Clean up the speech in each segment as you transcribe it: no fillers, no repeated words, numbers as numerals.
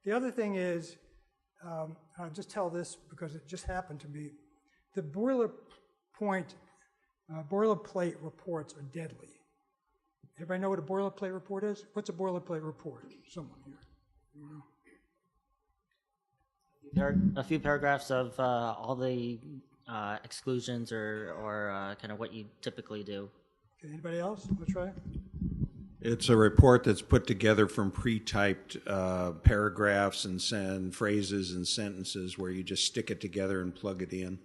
The other thing is, I'll just tell this because it just happened to me. The boilerplate reports are deadly. Everybody know what a boilerplate report is? What's a boilerplate report? Someone here. You know? There are a few paragraphs of all the exclusions or kind of what you typically do. Okay, anybody else? Want to try? It's a report that's put together from pre-typed paragraphs and phrases and sentences where you just stick it together and plug it in.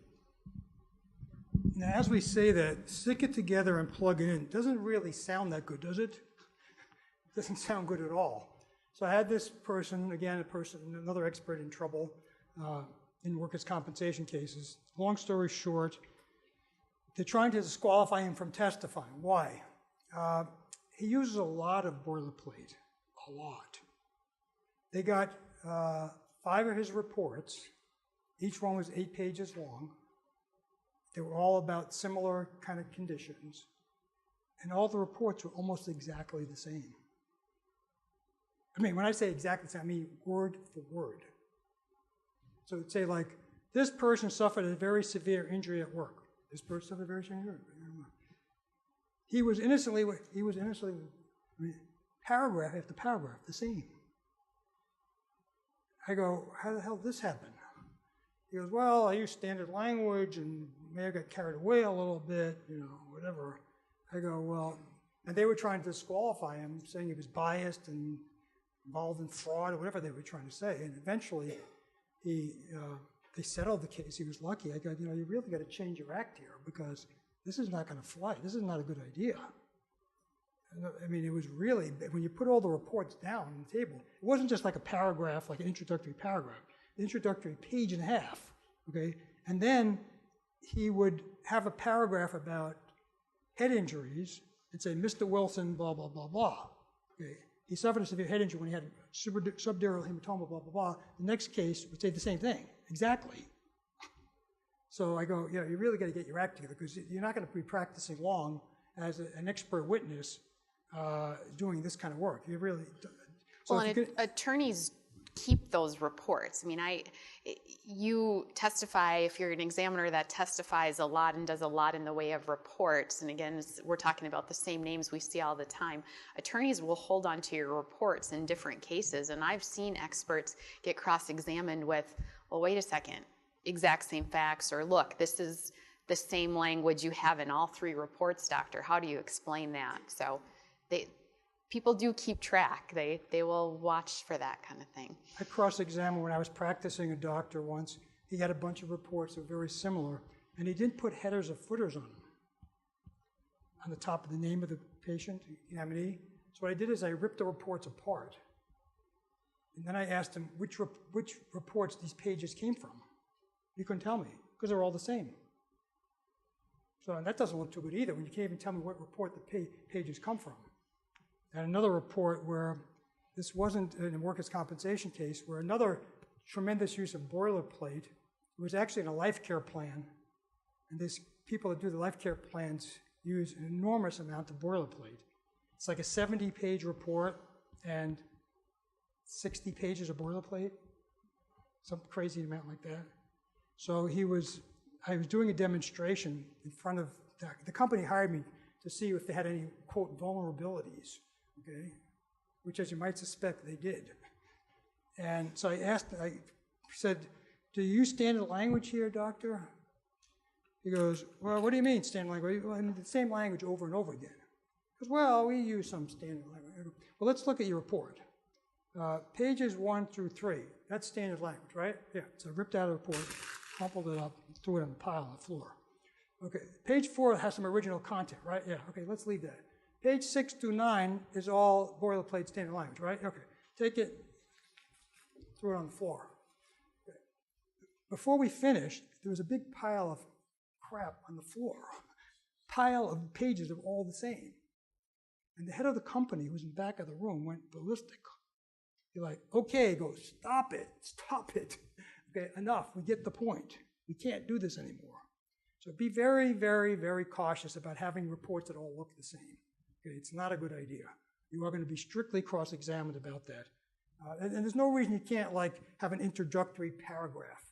Now, as we say that, stick it together and plug it in, doesn't really sound that good, does it? It doesn't sound good at all. So I had this person, again, another expert in trouble in workers' compensation cases. Long story short, they're trying to disqualify him from testifying. Why? He uses a lot of boilerplate, a lot. They got 5 of his reports. Each one was 8 pages long. They were all about similar kind of conditions. And all the reports were almost exactly the same. I mean, when I say exactly the same, I mean word for word. So it'd say like, this person suffered a very severe injury at work. This person suffered a very severe injury at work. He was innocently, paragraph after paragraph, the same. I go, how the hell did this happen? He goes, well, I used standard language and may have got carried away a little bit, you know, whatever. I go, well, and they were trying to disqualify him, saying he was biased and involved in fraud or whatever they were trying to say. And eventually, they settled the case. He was lucky. I go, you know, you really got to change your act here because this is not going to fly. This is not a good idea. I mean, it was really, when you put all the reports down on the table, it wasn't just like a paragraph, like an introductory paragraph, an introductory page and a half, okay? And then he would have a paragraph about head injuries and say, Mr. Wilson, blah, blah, blah, blah, okay? He suffered a severe head injury when he had subdural hematoma, blah, blah, blah. The next case would say the same thing, exactly. So I go, you know, you really got to get your act together because you're not going to be practicing long as an expert witness doing this kind of work. You really. So well, and attorneys keep those reports. I mean, you testify, if you're an examiner that testifies a lot and does a lot in the way of reports, and again, we're talking about the same names we see all the time, attorneys will hold on to your reports in different cases, and I've seen experts get cross-examined with, well, wait a second, exact same facts, or look, this is the same language you have in all 3 reports, doctor. How do you explain that? So people do keep track. They will watch for that kind of thing. I cross-examined when I was practicing a doctor once. He had a bunch of reports that were very similar, and he didn't put headers or footers on them, on the top of the name of the patient, examinee. So what I did is I ripped the reports apart, and then I asked him which reports these pages came from. He couldn't tell me, because they're all the same. So that doesn't look too good either, when you can't even tell me what report the pages come from. And another report where this wasn't in a workers' compensation case, where another tremendous use of boilerplate was actually in a life care plan. And these people that do the life care plans use an enormous amount of boilerplate. It's like a 70-page report and 60 pages of boilerplate, some crazy amount like that. So I was doing a demonstration in front of, the company hired me to see if they had any, quote, vulnerabilities, okay, which, as you might suspect, they did. And so I said, do you use standard language here, doctor? He goes, well, what do you mean standard language? Well, I mean, the same language over and over again. He goes, well, we use some standard language. I go, well, let's look at your report. Pages 1 through 3, that's standard language, right? Yeah, so I ripped out a report, crumpled it up, threw it on the pile on the floor. Okay, page 4 has some original content, right? Yeah, okay, let's leave that. Page 6 through 9 is all boilerplate standard language, right? Okay, take it, throw it on the floor. Okay. Before we finished, there was a big pile of crap on the floor. Pile of pages of all the same. And the head of the company, who was in the back of the room, went ballistic. He's like, okay, go, stop it. Okay, enough, we get the point. We can't do this anymore. So be very, very, very cautious about having reports that all look the same. Okay, it's not a good idea. You are going to be strictly cross-examined about that. And there's no reason you can't like have an introductory paragraph.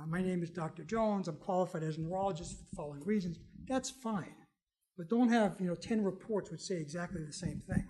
My name is Dr. Jones. I'm qualified as a neurologist for the following reasons. That's fine. But don't have 10 reports which say exactly the same thing.